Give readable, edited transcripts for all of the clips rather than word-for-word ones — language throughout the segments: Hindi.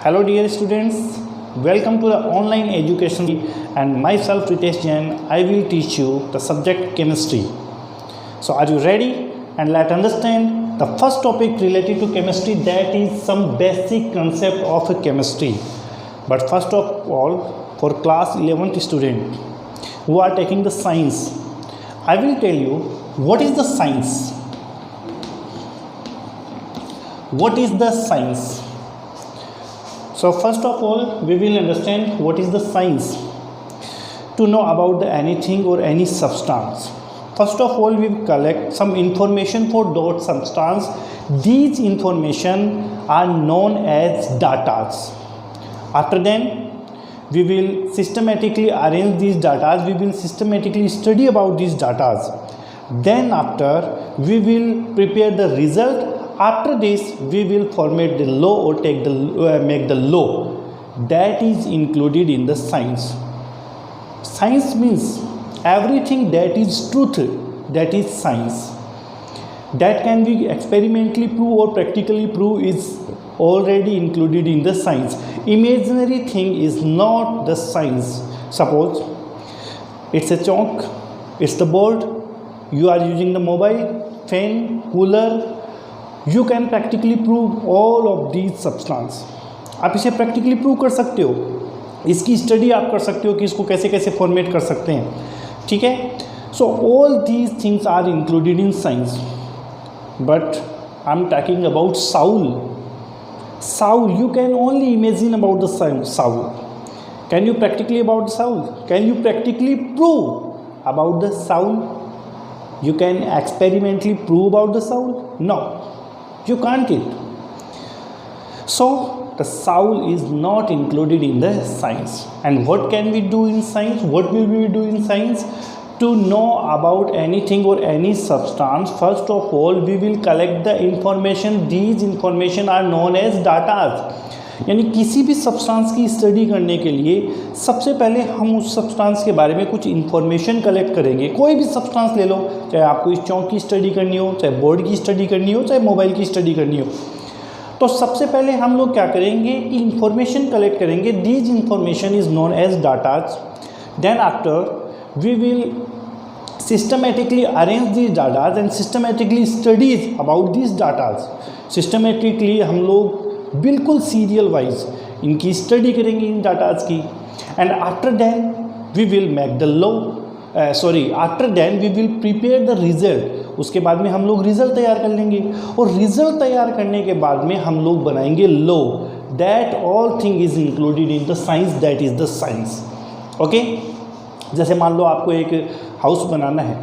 Hello dear students, welcome to the online education and myself Ritesh Jain. I will teach you the subject chemistry. So are you ready? And let's understand the first topic related to chemistry, that is some basic concept of chemistry. But first of all, for class 11th student who are taking the science, I will tell you what is the science. What is the science? So first of all, we will understand what is the science. To know about anything or any substance, first of all we collect some information for that substance. These information are known as data. After then, we will systematically arrange these data. We will systematically study about these data. Then after, we will prepare the result. After this, we will formate the law or make the law. That is included in the science. Science means everything that is truth, that is science. That can be experimentally proved or practically proved is already included in the science. Imaginary thing is not the science. Suppose it's a chalk, it's the board, you are using the mobile, fan, cooler. You can practically prove all of these substance. आप इसे प्रैक्टिकली प्रूव कर सकते हो, इसकी स्टडी आप कर सकते हो कि इसको कैसे कैसे फॉर्मेट कर सकते हैं. ठीक है. So all these things are included in science. But I am talking about soul. Soul, you can only imagine about the soul. Can you practically about the soul? Can you practically prove about the soul? You can experimentally prove about the soul? No, you can't it. So the soul is not included in the science. And what can we do in science? What will we do in science? To know about anything or any substance, first of all we will collect the information. These information are known as data. यानी किसी भी सब्सटेंस की स्टडी करने के लिए सबसे पहले हम उस सब्सटेंस के बारे में कुछ इन्फॉर्मेशन कलेक्ट करेंगे. कोई भी सब्सटेंस ले लो, चाहे आपको इस चौक की स्टडी करनी हो, चाहे बोर्ड की स्टडी करनी हो, चाहे मोबाइल की स्टडी करनी हो, तो सबसे पहले हम लोग क्या करेंगे कि इंफॉर्मेशन कलेक्ट करेंगे. These information is known as datas. Then after we will systematically arrange these data and systematically studies about these data. Systematically हम लोग बिल्कुल serial wise इनकी study करेंगे इन data की. And after then we will make the law. After then we will prepare the result. उसके बाद में हम लोग रिजल्ट तैयार कर लेंगे और रिजल्ट तैयार करने के बाद में हम लोग बनाएंगे law. That all thing is included in the science. That is the science. Okay. जैसे मान लो आपको एक हाउस बनाना है,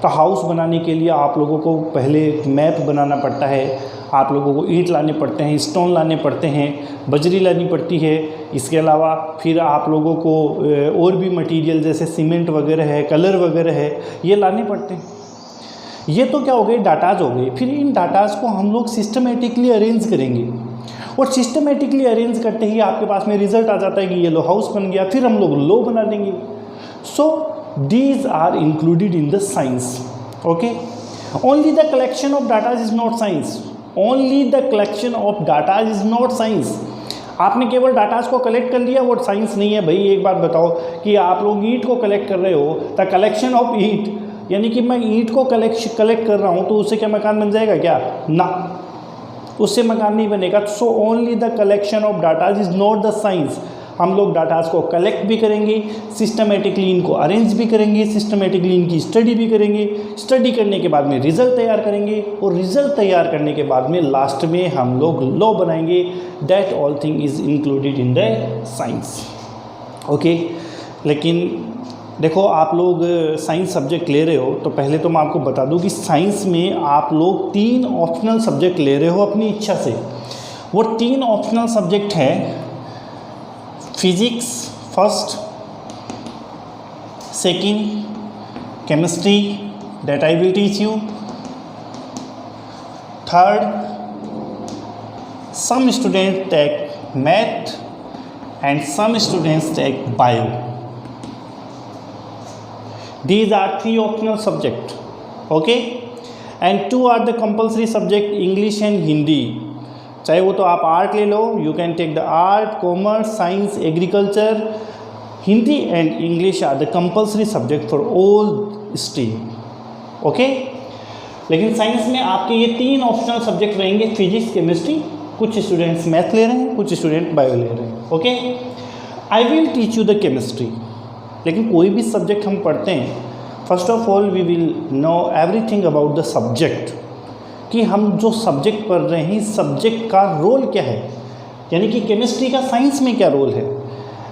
तो हाउस बनाने के लिए आप लोगों को पहले मैप बनाना पड़ता है. आप लोगों को ईंट लाने पड़ते हैं, स्टोन लाने पड़ते हैं, बजरी लानी पड़ती है. इसके अलावा फिर आप लोगों को और भी मटेरियल जैसे सीमेंट वगैरह है, कलर वगैरह है, ये लाने पड़ते हैं. ये तो क्या हो गए, डाटाज हो गए. फिर इन डाटाज को हम लोग सिस्टमेटिकली अरेंज करेंगे और सिस्टमेटिकली अरेंज करते ही आपके पास में रिजल्ट आ जाता है कि ये लो हाउस बन गया. फिर हम लोग लो बना देंगे. So these are included in the science. Okay. Only the collection of data is not science. Only the collection of data is not science. आपने केवल डाटाज को कलेक्ट कर लिया, वो साइंस नहीं है भाई. एक बात बताओ कि आप लोग ईंट को कलेक्ट कर रहे हो, द कलेक्शन ऑफ ईंट, यानी कि मैं ईंट को कलेक्ट कर रहा हूँ तो उससे क्या मकान बन जाएगा क्या? ना, उससे मकान नहीं बनेगा. So only the collection of datas is not the science. हम लोग डाटाज को कलेक्ट भी करेंगे, सिस्टमेटिकली इनको अरेंज भी करेंगे, सिस्टमेटिकली इनकी स्टडी भी करेंगे. स्टडी करने के बाद में रिजल्ट तैयार करेंगे और रिजल्ट तैयार करने के बाद में लास्ट में हम लोग लॉ बनाएंगे. That all thing is included in the science. Okay. लेकिन देखो, आप लोग साइंस सब्जेक्ट ले रहे हो तो पहले तो मैं आपको बता दूं कि साइंस में आप लोग 3 ऑप्शनल सब्जेक्ट ले रहे हो अपनी इच्छा से. वो 3 ऑप्शनल सब्जेक्ट हैं physics first, second chemistry, that I will teach you, third some student take math and some students take bio. These are 3 optional subjects. Okay. And 2 are the compulsory subject, English and Hindi. चाहे वो तो आप आर्ट ले लो, you can take the art, commerce, science, agriculture, Hindi and English are the compulsory subject for all stream, okay. लेकिन साइंस में आपके ये 3 ऑप्शनल सब्जेक्ट रहेंगे, फिजिक्स, केमिस्ट्री, कुछ स्टूडेंट्स मैथ ले रहे हैं, कुछ स्टूडेंट बायो ले रहे हैं, okay. I will teach you the chemistry. लेकिन कोई भी सब्जेक्ट हम पढ़ते हैं, first of all we will know everything about the subject, कि हम जो सब्जेक्ट पढ़ रहे हैं सब्जेक्ट का रोल क्या है, यानी कि केमिस्ट्री का साइंस में क्या रोल है,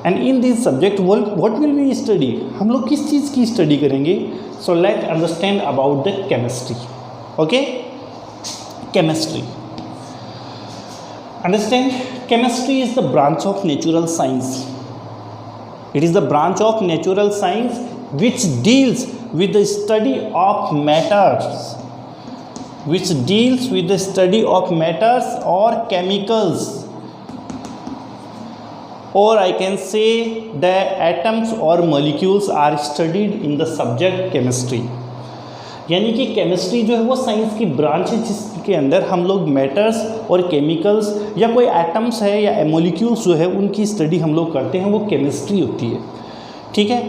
and in this subject what will we study, हम लोग किस चीज़ की स्टडी करेंगे। So let understand about the chemistry, okay. Chemistry, understand, chemistry is the branch of natural science. It is the branch of natural science which deals with the study of matters, which deals with the study of matters or chemicals, or I can say the atoms or molecules are studied in the subject chemistry. यानी कि केमिस्ट्री जो है वो साइंस की ब्रांच है जिसके अंदर हम लोग मैटर्स और केमिकल्स या कोई एटम्स है या मॉलिक्यूल्स जो है उनकी स्टडी हम लोग करते हैं, वो केमिस्ट्री होती है, ठीक है।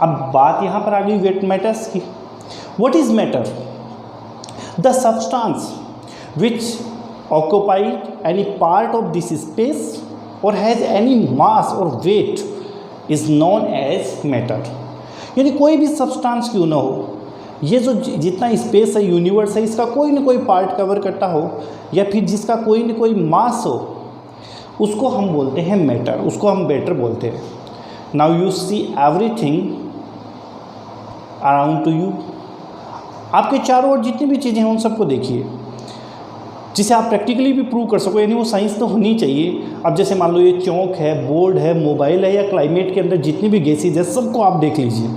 अब बात यहाँ पर आ गई वेट मैटर्स की। What is matter? The substance which occupied any part of this space और हैज़ एनी मास और weight is known as matter. यानी कोई भी सब्सटेंस क्यों ना हो, ये जो जितना स्पेस है, यूनिवर्स है, इसका कोई ना कोई पार्ट कवर करता हो या फिर जिसका कोई ना कोई मास हो, उसको हम बोलते हैं मैटर, उसको हम मैटर बोलते हैं। Now you see everything around to you, आपके चारों ओर जितनी भी चीज़ें हैं उन सबको देखिए, जिसे आप प्रैक्टिकली भी प्रूव कर सको, यानी वो साइंस तो होनी चाहिए। अब जैसे मान लो ये चौक है, बोर्ड है, मोबाइल है, या क्लाइमेट के अंदर जितनी भी गैसेज है सबको आप देख लीजिए,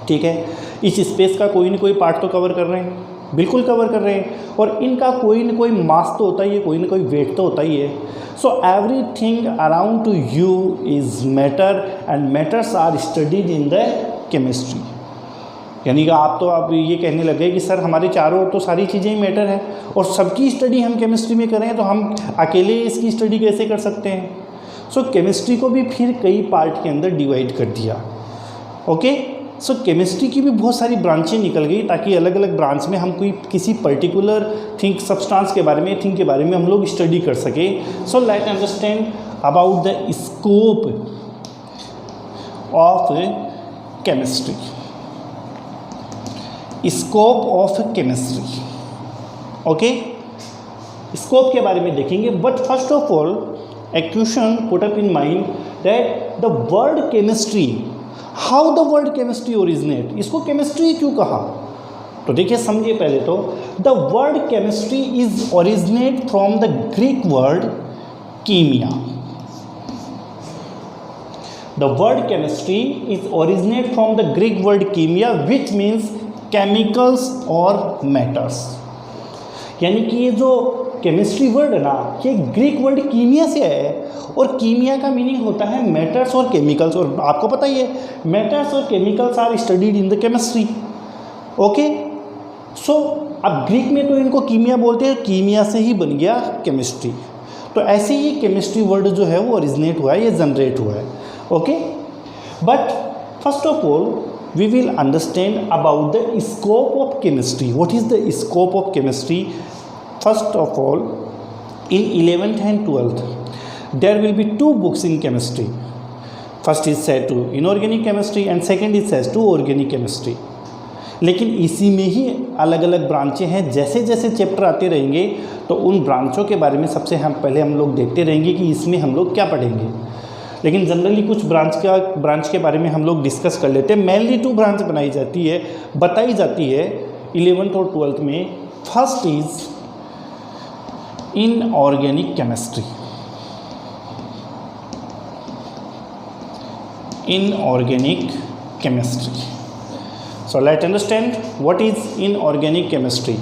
ठीक है। इस स्पेस का कोई ना कोई पार्ट तो कवर कर रहे हैं, बिल्कुल कवर कर रहे हैं, और इनका कोई ना कोई मास तो होता ही है, कोई ना कोई वेट तो होता ही है। So everything around to you is matter and matters are studied in the chemistry. यानी कि आप ये कहने लगे कि सर हमारे चारों ओर तो सारी चीज़ें ही मैटर है और सबकी स्टडी हम केमिस्ट्री में करें, तो हम अकेले इसकी स्टडी कैसे कर सकते हैं। सो केमिस्ट्री को भी फिर कई पार्ट के अंदर डिवाइड कर दिया, ओके। सो केमिस्ट्री की भी बहुत सारी ब्रांचें निकल गई, ताकि अलग अलग ब्रांच में हम कोई किसी पर्टिकुलर सब्सटेंस के बारे में, थिंग के बारे में हम लोग स्टडी कर सके। सो let understand about the scope of chemistry. Scope of chemistry, okay. Scope के बारे में देखेंगे, but first of all a question put up in mind that the word chemistry, how the word chemistry originate, इसको केमिस्ट्री क्यों कहा। तो देखिए समझिए, पहले तो the word chemistry is originate from the Greek word कीमिया। The word chemistry is originate from the Greek word कीमिया विच मीन्स केमिकल्स और मैटर्स। यानी कि ये जो केमिस्ट्री वर्ड है ना, ये ग्रीक वर्ड कीमिया से है, और कीमिया का मीनिंग होता है मैटर्स और केमिकल्स, और आपको पता ही है मैटर्स और chemicals are studied in the chemistry, okay. So अब ग्रीक में तो इनको कीमिया बोलते हैं, कीमिया से ही बन गया केमिस्ट्री। तो ऐसे ही केमिस्ट्री वर्ड जो है वो ओरिजिनेट हुआ है, ये जनरेट हुआ है, okay. But first of all we will understand about the scope of chemistry. What is the scope of chemistry? First of all, in 11th and 12th there will be 2 books in chemistry. First is set to inorganic chemistry and second is set to organic chemistry. लेकिन इसी में ही अलग अलग ब्रांचें हैं, जैसे जैसे चैप्टर आते रहेंगे तो उन ब्रांचों के बारे में सबसे पहले हम लोग देखते रहेंगे कि इसमें हम लोग क्या पढ़ेंगे। लेकिन जनरली कुछ ब्रांच के बारे में हम लोग डिस्कस कर लेते हैं। मेनली 2 ब्रांच बताई जाती है 11th और 12th में। First is inorganic chemistry. Inorganic chemistry, so let understand what is inorganic chemistry.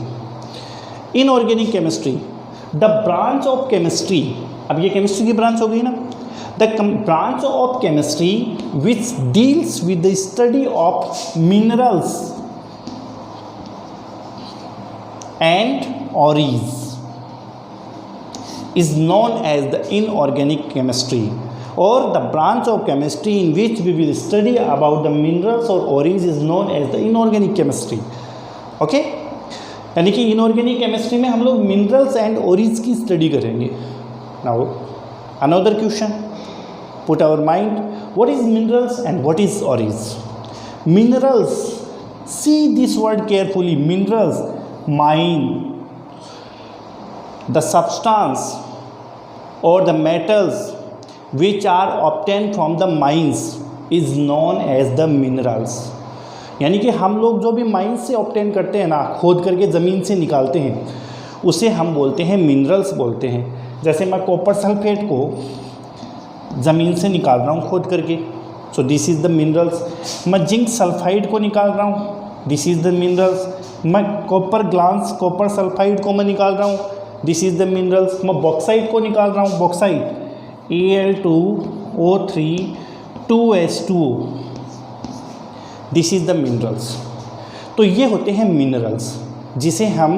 Inorganic chemistry, the branch of chemistry, अब ये केमिस्ट्री की ब्रांच हो गई ना, the branch of chemistry which deals with the study of minerals and ores, is known as the inorganic chemistry, or the branch of chemistry in which we will study about the minerals or ores is known as the inorganic chemistry. Okay, यानी कि इनऑर्गेनिक केमिस्ट्री में हम लोग मिनरल्स एंड ओरीज की स्टडी करेंगे. Now another question, put our mind, what is minerals and what is ores? Minerals, see this word carefully, minerals, mine, the substance और the metals which are obtained from the mines is known as the minerals. यानी कि हम लोग जो भी माइंस से ऑब्टेन करते हैं ना, खोद करके ज़मीन से निकालते हैं, उसे हम बोलते हैं मिनरल्स बोलते हैं. जैसे मैं कॉपर सल्फेट को ज़मीन से निकाल रहा हूँ खोद करके, so this is the minerals. मैं जिंक सल्फाइड को निकाल रहा हूँ, दिस इज़ द मिनरल्स. मैं कॉपर ग्लास, कॉपर सल्फाइड को मैं निकाल रहा हूँ, दिस इज़ द मिनरल्स. मैं बॉक्साइट को निकाल रहा हूँ, bauxite Al2O3 2H2O, this is the minerals. तो ये होते हैं मिनरल्स जिसे हम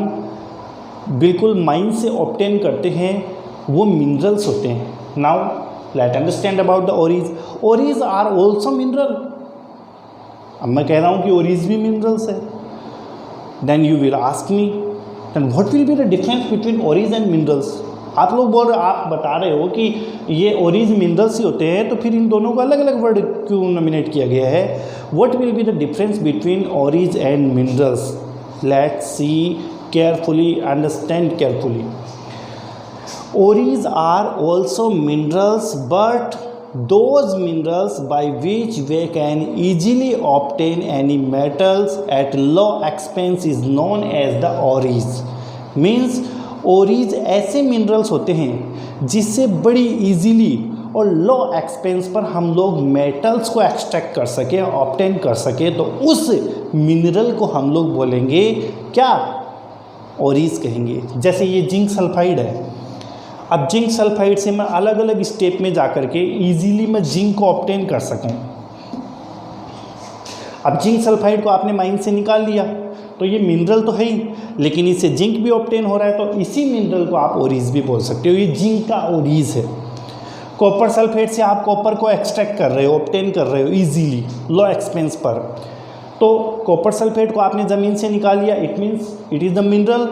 बिल्कुल माइन से ऑब्टेन करते हैं, वो मिनरल्स होते हैं. Now let understand about the ores. Ores are also mineral. अब मैं कह रहा हूँ कि ओरीज भी मिनरल्स है. Then you will ask me, then what will be the difference between ores and minerals? आप लोग बोल रहे, आप बता रहे हो कि ये ओरीज मिनरल्स ही होते हैं, तो फिर इन दोनों को अलग अलग वर्ड क्यों नॉमिनेट किया गया है? What will be the difference between ores and minerals? Let's see carefully, understand carefully. Ores are also minerals, but those minerals by which we can easily obtain any metals at low expense is known as the ores. Means ओरीज ऐसे मिनरल्स होते हैं जिससे बड़ी इजीली और लो एक्सपेंस पर हम लोग मेटल्स को एक्सट्रैक्ट कर सकें, ऑब्टेन कर सकें, तो उस मिनरल को हम लोग बोलेंगे क्या? ओरीज कहेंगे. जैसे ये जिंक सल्फाइड है. अब जिंक सल्फाइड से मैं अलग अलग स्टेप में जा कर के ईजीली मैं जिंक को ऑब्टेन कर सकूं. अब जिंक सल्फाइड को आपने माइन से निकाल लिया, तो ये मिनरल तो है ही, लेकिन इससे जिंक भी ऑब्टेन हो रहा है, तो इसी मिनरल को आप ओरीज भी बोल सकते हो. ये जिंक का ओरीज है. कॉपर सल्फेट से आप कॉपर को एक्सट्रैक्ट कर रहे हो, ऑब्टेन कर रहे हो इजीली लो एक्सपेंस पर, तो कॉपर सल्फेट को आपने ज़मीन से निकाल लिया, it means it is the mineral.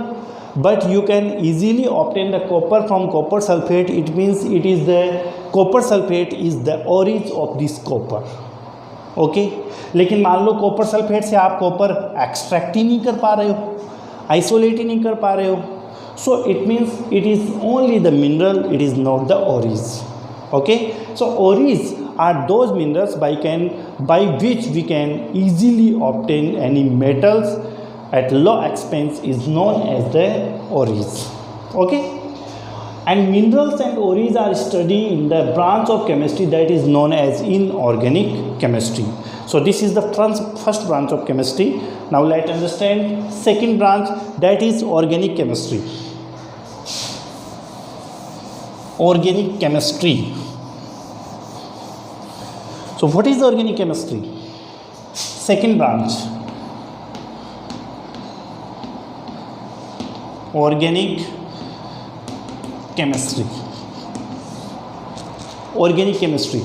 But you can easily obtain the copper from copper sulphate, it means it is the copper sulphate is the ओरीज of this copper. Okay, लेकिन मान लो कॉपर सल्फेट से आप कॉपर एक्सट्रैक्ट ही नहीं कर पा रहे हो, आइसोलेट ही नहीं कर पा रहे हो, so it means it is only the mineral, it is not the ores. Okay, so ores are those minerals by which we can easily obtain any metals at low expense is known as the ores. Okay, and minerals and ores are studied in the branch of chemistry that is known as inorganic chemistry. So this is the first branch of chemistry. Now let's understand second branch, that is organic chemistry. Organic chemistry. So what is organic chemistry? Second branch, organic chemistry. Organic chemistry,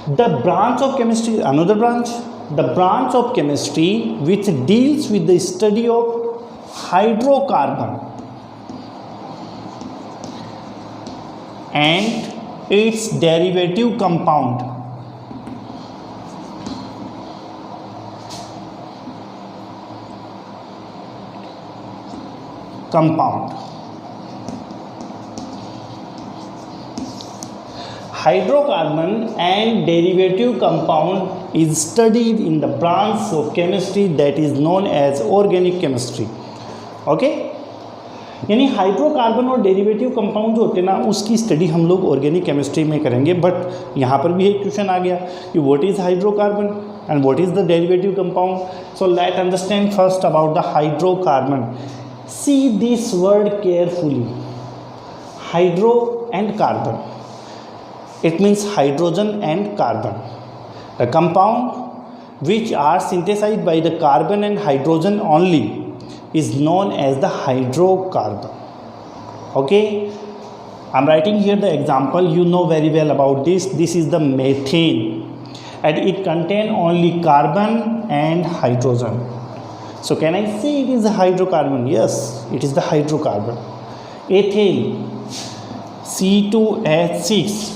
the branch of chemistry, another branch, the branch of chemistry which deals with the study of hydrocarbon and its derivative compound. Hydrocarbon and derivative compound is studied in the branch of chemistry that is known as organic chemistry. Okay, यानी हाइड्रोकार्बन और डेरिवेटिव कंपाउंड जो होते हैं ना, उसकी स्टडी हम लोग ऑर्गेनिक केमिस्ट्री में करेंगे. बट यहाँ पर भी एक क्वेश्चन आ गया कि what is hydrocarbon and what is the derivative compound. So let understand first about the hydrocarbon. C this word carefully, hydro and carbon, it means hydrogen and carbon. The compound which are synthesized by the carbon and hydrogen only is known as the hydrocarbon. Okay, I'm writing here the example. You know very well about this. This is the methane, and it contains only carbon and hydrogen. So can I say it is a hydrocarbon? Yes, it is the hydrocarbon. Ethane, C2H6.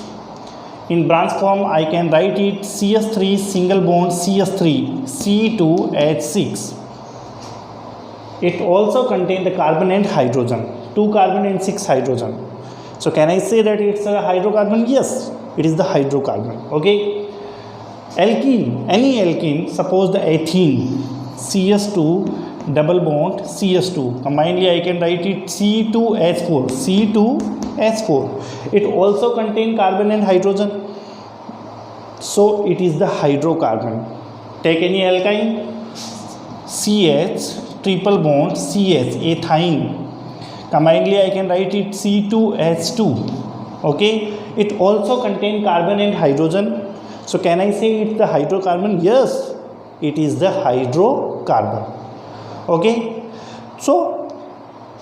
In branch form, I can write it CH3 single bond CH3 C2H6. It also contains the carbon and hydrogen, 2 carbon and 6 hydrogen. So can I say that it's a hydrocarbon? Yes, it is the hydrocarbon. Okay. Alkene, any alkene, suppose the ethene, CH2 double bond CH2. Combinedly I can write it C2H4, C2H4. It also contains carbon and hydrogen. So it is the hydrocarbon. Take any alkyne, CH triple bond CH, ethine. Combinedly I can write it C2H2. Okay. It also contains carbon and hydrogen. So can I say it's the hydrocarbon? Yes, it is the hydrocarbon. Okay. So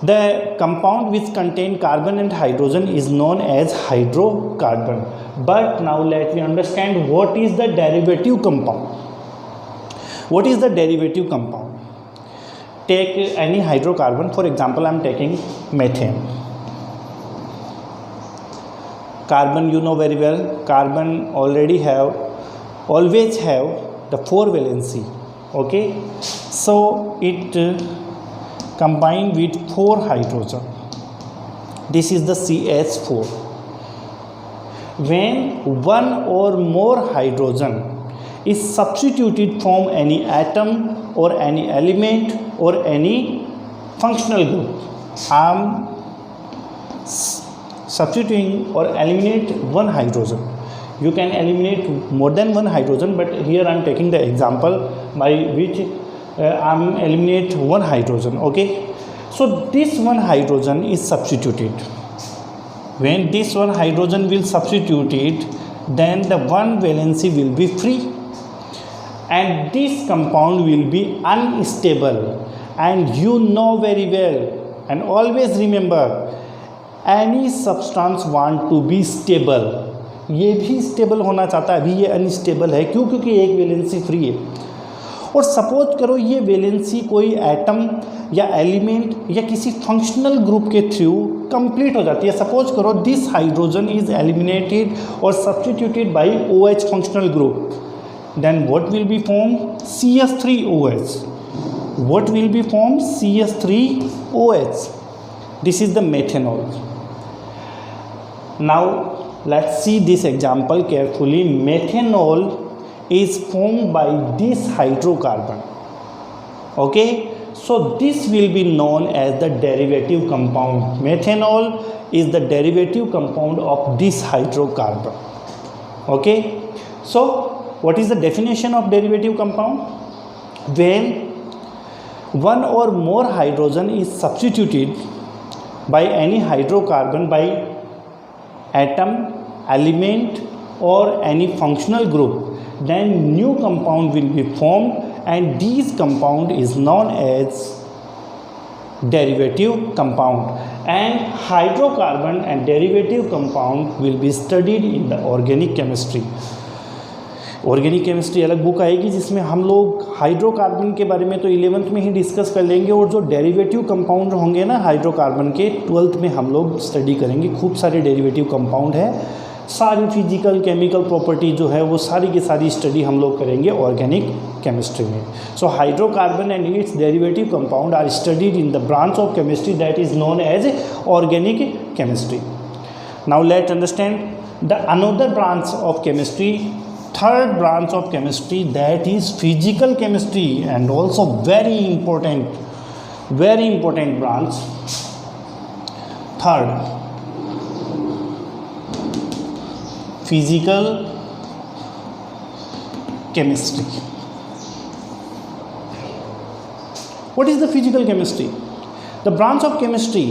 the compound which contain carbon and hydrogen is known as hydrocarbon. But now let me understand what is the derivative compound. What is the derivative compound? Take any hydrocarbon. For example, I am taking methane. Carbon, you know very well, carbon always have the 4 valency. Okay, so it combined with 4 hydrogen. This is the CH4. When one or more hydrogen is substituted from any atom or any element or any functional group, I am substituting or eliminate one hydrogen. You can eliminate more than one hydrogen, but here I am taking the example by which I am eliminate one hydrogen. Okay, so this one hydrogen is substituted. When this one hydrogen will substitute it, then the one valency will be free, and this compound will be unstable. And you know very well, and always remember, any substance want to be stable. ये भी स्टेबल होना चाहता है, अभी ये अनस्टेबल है. क्यों? क्योंकि एक वैलेंसी फ्री है. और सपोज करो ये वैलेंसी कोई एटम या एलिमेंट या किसी फंक्शनल ग्रुप के थ्रू कंप्लीट हो जाती है. सपोज करो दिस हाइड्रोजन इज एलिमिनेटेड और substituted by OH functional group, then what will be form? CH3OH. What will be formed? CH3OH. This is the methanol. Now let's see this example carefully. Methanol is formed by this hydrocarbon. Okay, so this will be known as the derivative compound. Methanol is the derivative compound of this hydrocarbon. Okay, so what is the definition of derivative compound? When one or more hydrogen is substituted by any hydrocarbon by atom, element or any functional group, then new compound will be formed, and this compound is known as derivative compound. And hydrocarbon and derivative compound will be studied in the organic chemistry. Organic chemistry अलग बुक आएगी जिसमें हम लोग हाइड्रोकार्बन के बारे में तो 11th में ही डिस्कस कर लेंगे, और जो डेरिवेटिव कंपाउंड होंगे ना हाइड्रोकार्बन के, 12th में हम लोग स्टडी करेंगे. खूब सारे डेरिवेटिव कंपाउंड है, सारी फिजिकल केमिकल प्रॉपर्टी जो है वो सारी की सारी स्टडी हम लोग करेंगे ऑर्गेनिक केमिस्ट्री में. So hydrocarbon and its derivative compound are studied in the branch of chemistry that is known as organic chemistry. Now let understand the another branch of chemistry, third branch of chemistry, that is physical chemistry, and also very important branch. Third, physical chemistry. What is the physical chemistry? The branch of chemistry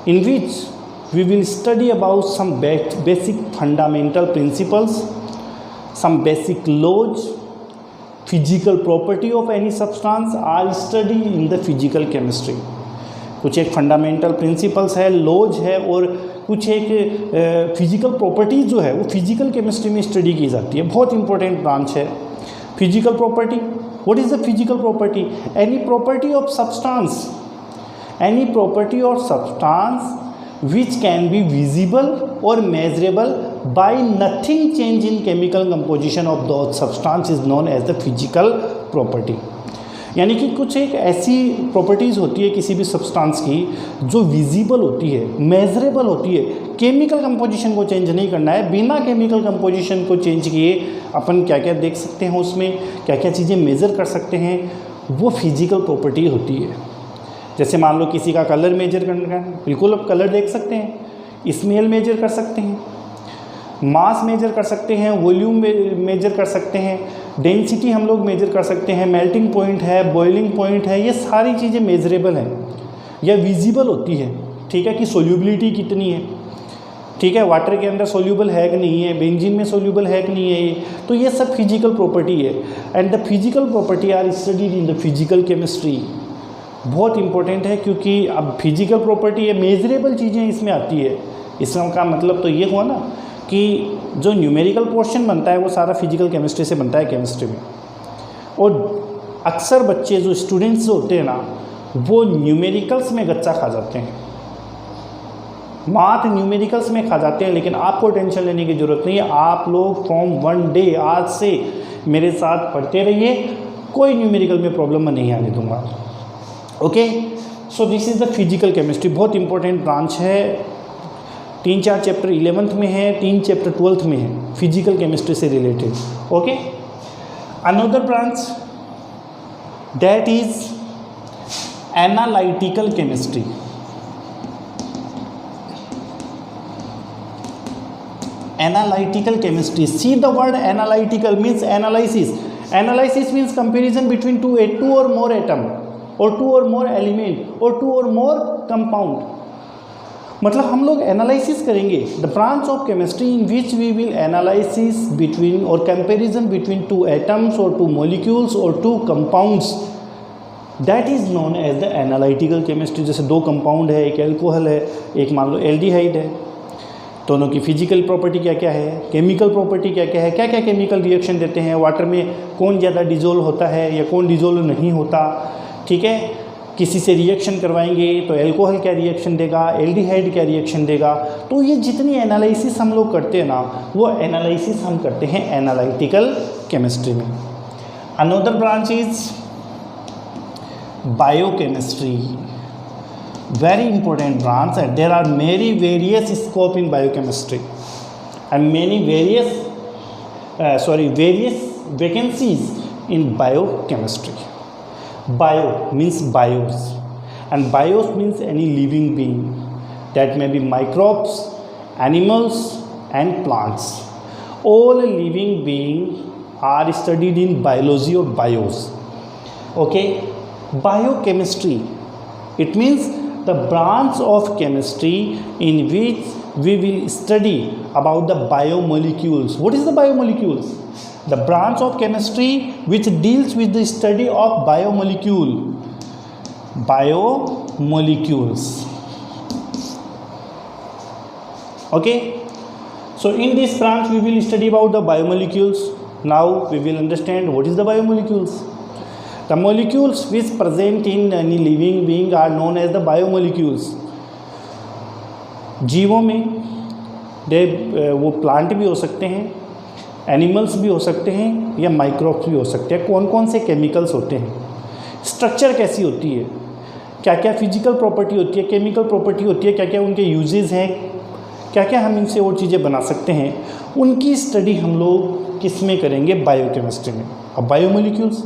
in which we will study about some basic fundamental principles, some basic laws, physical property of any substance are studied in the physical chemistry. कुछ एक फंडामेंटल प्रिंसिपल्स है, लॉज है, और कुछ एक फिजिकल प्रॉपर्टीज जो है वो फिजिकल केमिस्ट्री में स्टडी की जाती है। बहुत इंपॉर्टेंट ब्रांच है physical property. What is the physical property? Any property of substance, any property of substance which can be visible or measurable by nothing change in chemical composition of those substance is known as the physical property। यानी कि कुछ एक ऐसी प्रॉपर्टीज़ होती है किसी भी सब्सटेंस की जो विजिबल होती है, मेजरेबल होती है, केमिकल कंपोजिशन को चेंज नहीं करना है, बिना केमिकल कंपोजिशन को चेंज किए अपन क्या क्या देख सकते हैं, उसमें क्या क्या चीज़ें मेज़र कर सकते हैं, वो फिजिकल प्रॉपर्टी होती है। जैसे मान लो किसी का कलर मेजर करना है, बिल्कुल आप कलर देख सकते हैं, स्मेल मेजर कर सकते हैं, मास मेजर कर सकते हैं, वॉल्यूम मेजर कर सकते हैं, डेंसिटी हम लोग मेजर कर सकते हैं, मेल्टिंग पॉइंट है, बॉइलिंग पॉइंट है, ये सारी चीज़ें मेजरेबल हैं या विजिबल होती है। ठीक है, कि सोल्यूबिलिटी कितनी है, ठीक है, वाटर के अंदर सोल्यूबल है कि नहीं है, बेंजीन में सोल्यूबल है कि नहीं है, ये तो ये सब फिजिकल प्रॉपर्टी है। And the physical property are studied in the physical chemistry. बहुत इंपॉर्टेंट है क्योंकि अब फिजिकल प्रॉपर्टी है, मेजरेबल चीज़ें इसमें आती है। इसका मतलब तो ये हुआ ना कि जो न्यूमेरिकल पोर्शन बनता है वो सारा फिजिकल केमिस्ट्री से बनता है केमिस्ट्री में। और अक्सर बच्चे जो स्टूडेंट्स जो होते हैं ना वो न्यूमेरिकल्स में गच्चा खा जाते हैं, माथ न्यूमेरिकल्स में खा जाते हैं। लेकिन आपको टेंशन लेने की ज़रूरत नहीं है, आप लोग फ्रॉम वन डे आज से मेरे साथ पढ़ते रहिए, कोई न्यूमेरिकल में प्रॉब्लम मैं नहीं आने दूंगा। Okay, so this is the physical chemistry. बहुत इंपॉर्टेंट ब्रांच है, 3-4 चैप्टर 11th में है, 3 चैप्टर 12th में है, फिजिकल केमिस्ट्री से related. Okay, another branch that is analytical chemistry. Analytical chemistry. See the word analytical means analysis. Analysis means comparison between two or more atom or two or more element or two or more compound. मतलब हम लोग एनालिसिस करेंगे। The branch of chemistry in which we will analysis between और कंपेरिजन बिटवीन टू एटम्स और टू मॉलिक्यूल्स और two compounds, that is known as the analytical chemistry. जैसे 2 कंपाउंड है, एक एल्कोहल है, एक मान लो एल्डिहाइड है, दोनों की फिजिकल प्रॉपर्टी क्या क्या है, केमिकल प्रॉपर्टी क्या क्या है, क्या क्या केमिकल रिएक्शन देते हैं, वाटर में कौन ज़्यादा डिजोल्व होता है या कौन डिजोल्व नहीं होता। ठीक है, किसी से रिएक्शन करवाएंगे तो एल्कोहल क्या रिएक्शन देगा, एल्डिहाइड क्या रिएक्शन देगा। तो ये जितनी एनालिसिस हम लोग करते हैं ना वो एनालिसिस हम करते हैं एनालिटिकल केमिस्ट्री में। Another branch is biochemistry, very important branch, and there are many various scope in biochemistry and many various vacancies in biochemistry. Bio means bios, and bios means any living being, that may be microbes, animals and plants. All living beings are studied in biology or bios. Okay, biochemistry, it means the branch of chemistry in which we will study about the biomolecules. What is the biomolecules? The branch of chemistry which deals with the study of biomolecules. Okay, so in this branch we will study about the biomolecules. Now we will understand what is the biomolecules. The molecules which present in any living being are known as the biomolecules. जीवों में वो प्लांट भी हो सकते हैं, एनिमल्स भी हो सकते हैं या माइक्रोब्स भी हो सकते हैं। कौन कौन से केमिकल्स होते हैं, स्ट्रक्चर कैसी होती है, क्या क्या फिजिकल प्रॉपर्टी होती है, केमिकल प्रॉपर्टी होती है, क्या क्या उनके यूजेस हैं, क्या क्या हम इनसे और चीज़ें बना सकते हैं, उनकी स्टडी हम लोग किस में करेंगे, बायोकेमिस्ट्री में। अब बायोमोलिक्यूल्स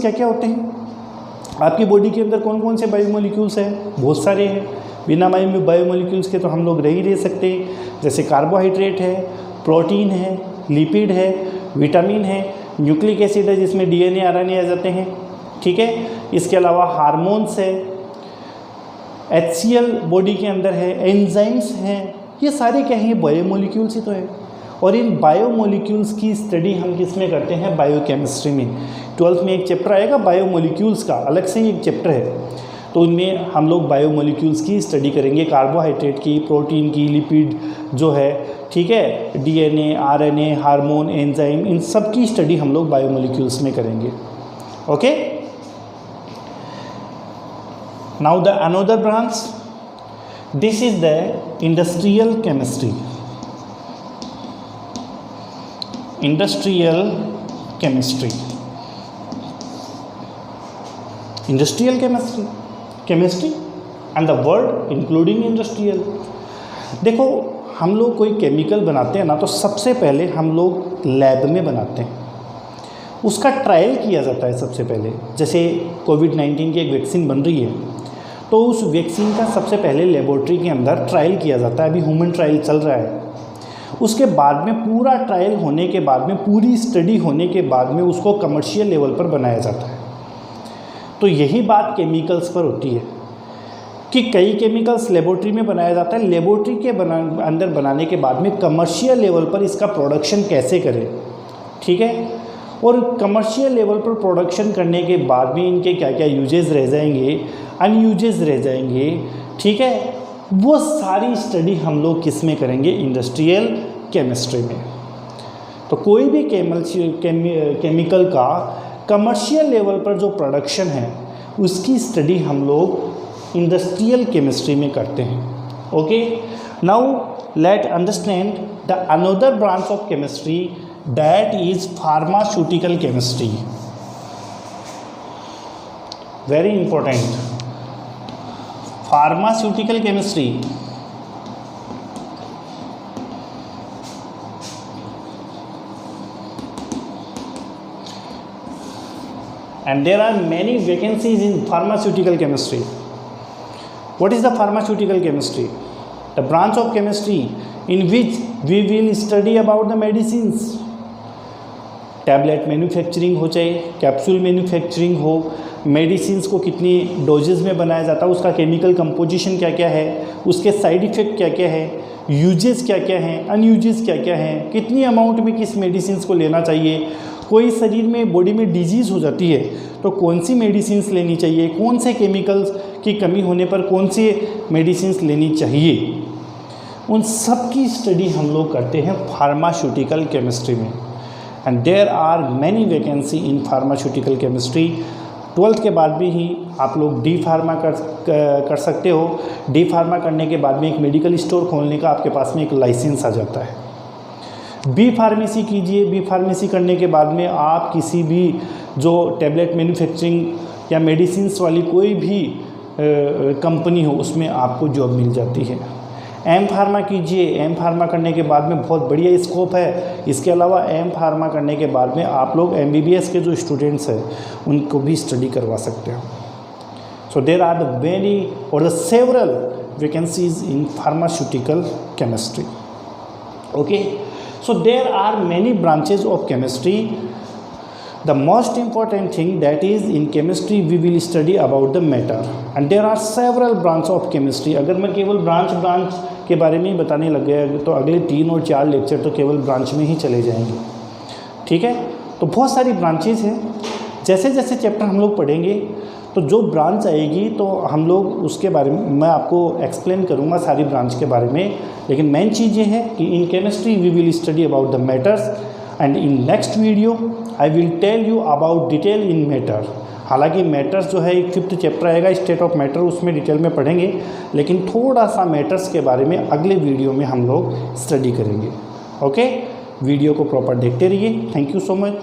क्या क्या होते हैं, आपकी बॉडी के अंदर कौन कौन से बायोमोलिक्यूल्स हैं, बहुत सारे हैं। बिना बायोमोलिक्यूल्स के तो हम लोग रह ही नहीं सकते। जैसे कार्बोहाइड्रेट है, प्रोटीन है, लिपिड है, विटामिन है, न्यूक्लिक एसिड है जिसमें डीएनए आरएनए आ जाते हैं। ठीक है, इसके अलावा हार्मोन्स है, HCl बॉडी के अंदर है, एंजाइम्स हैं, ये सारे क्या हैं, ये बायोमोलिक्यूल्स ही तो है। और इन बायोमोलिक्यूल्स की स्टडी हम किस में करते हैं, बायोकेमिस्ट्री में। 12th में एक चैप्टर आएगा बायोमोलिक्यूल्स का, अलग से ही एक चैप्टर है, तो उनमें हम लोग बायोमोलिक्यूल्स की स्टडी करेंगे, कार्बोहाइड्रेट की, प्रोटीन की, लिपिड जो है, ठीक है, डीएनए, आरएनए, हार्मोन, एंजाइम, इन सब की स्टडी हम लोग बायोमोलिक्यूल्स में करेंगे। Okay, now the another branch, this is the industrial chemistry. Industrial chemistry, industrial chemistry, chemistry and the word including industrial. देखो, हम लोग कोई केमिकल बनाते हैं ना, तो सबसे पहले हम लोग लैब में बनाते हैं, उसका ट्रायल किया जाता है सबसे पहले। जैसे कोविड-19 की एक वैक्सीन बन रही है, तो उस वैक्सीन का सबसे पहले लेबोरेटरी के अंदर ट्रायल किया जाता है, अभी ह्यूमन ट्रायल चल रहा है। उसके बाद में पूरा ट्रायल होने के बाद में, पूरी स्टडी होने के बाद में उसको कमर्शियल लेवल पर बनाया जाता है। तो यही बात केमिकल्स पर होती है कि कई केमिकल्स लेबोरेटरी में बनाया जाता है, लेबोरेटरी के अंदर बनाने के बाद में कमर्शियल लेवल पर इसका प्रोडक्शन कैसे करें, ठीक है, और कमर्शियल लेवल पर प्रोडक्शन करने के बाद में इनके क्या क्या यूजेस रह जाएंगे, अनयूजेस रह जाएंगे, ठीक है, वो सारी स्टडी हम लोग किस में करेंगे, इंडस्ट्रियल केमिस्ट्री में। तो कोई भी केमिकल का कमर्शियल लेवल पर जो प्रोडक्शन है उसकी स्टडी हम लोग इंडस्ट्रियल केमिस्ट्री में करते हैं। Okay, now let understand the another branch of chemistry, that is pharmaceutical chemistry. Very important, pharmaceutical chemistry. And there are many vacancies in pharmaceutical chemistry. What is the pharmaceutical chemistry? The branch of chemistry in which we will study about the medicines. Tablet manufacturing हो, चाहे कैप्सूल मैन्युफैक्चरिंग हो, मेडिसिन्स को कितनी डोजेज में बनाया जाता है, उसका केमिकल कंपोजिशन क्या क्या है, उसके साइड इफ़ेक्ट क्या क्या है, यूजेस क्या क्या हैं, अनयूजेस क्या क्या हैं, कितनी अमाउंट में किस मेडिसिन्स को लेना चाहिए, कोई शरीर में बॉडी में डिजीज़ हो जाती है तो कौन सी मेडिसिन्स लेनी चाहिए, कौन से केमिकल्स की कमी होने पर कौन सी मेडिसिन्स लेनी चाहिए, उन सब की स्टडी हम लोग करते हैं फार्मास्यूटिकल केमिस्ट्री में। And there are many vacancy in pharmaceutical chemistry. 12th के बाद भी ही आप लोग डी फार्मा कर सकते हो। डी फार्मा करने के बाद में एक मेडिकल स्टोर खोलने का आपके पास में एक लाइसेंस आ जाता है। बी फार्मेसी कीजिए, बी फार्मेसी करने के बाद में आप किसी भी जो टैबलेट मैन्युफैक्चरिंग या मेडिसिन्स वाली कोई भी कंपनी हो उसमें आपको जॉब मिल जाती है। एम फार्मा कीजिए, एम फार्मा करने के बाद में बहुत बढ़िया स्कोप है। इसके अलावा एम फार्मा करने के बाद में आप लोग MBBS के जो स्टूडेंट्स हैं उनको भी स्टडी करवा सकते हो। सो देर आर द वेरी और the several vacancies in pharmaceutical chemistry. Okay, so there are many branches of chemistry. The most important thing that is in chemistry we will study about the matter and there are several branches of chemistry. अगर मैं केवल ब्रांच के बारे में ही बताने लग गया तो अगले 3 और 4 लेक्चर तो केवल ब्रांच में ही चले जाएंगे, ठीक है। तो बहुत सारी ब्रांचेस हैं, जैसे जैसे चैप्टर हम लोग पढ़ेंगे तो जो ब्रांच आएगी तो हम लोग उसके बारे में मैं आपको एक्सप्लेन करूँगा सारी ब्रांच के बारे में। लेकिन मेन चीज़ ये है कि in chemistry we will study about the matters and in next video I will tell you about detail in matter. हालांकि मैटर्स जो है एक 5th चैप्टर आएगा स्टेट ऑफ मैटर, उसमें डिटेल में पढ़ेंगे, लेकिन थोड़ा सा मैटर्स के बारे में अगले वीडियो में हम लोग स्टडी करेंगे। ओके, वीडियो को प्रॉपर देखते रहिए। Thank you so much.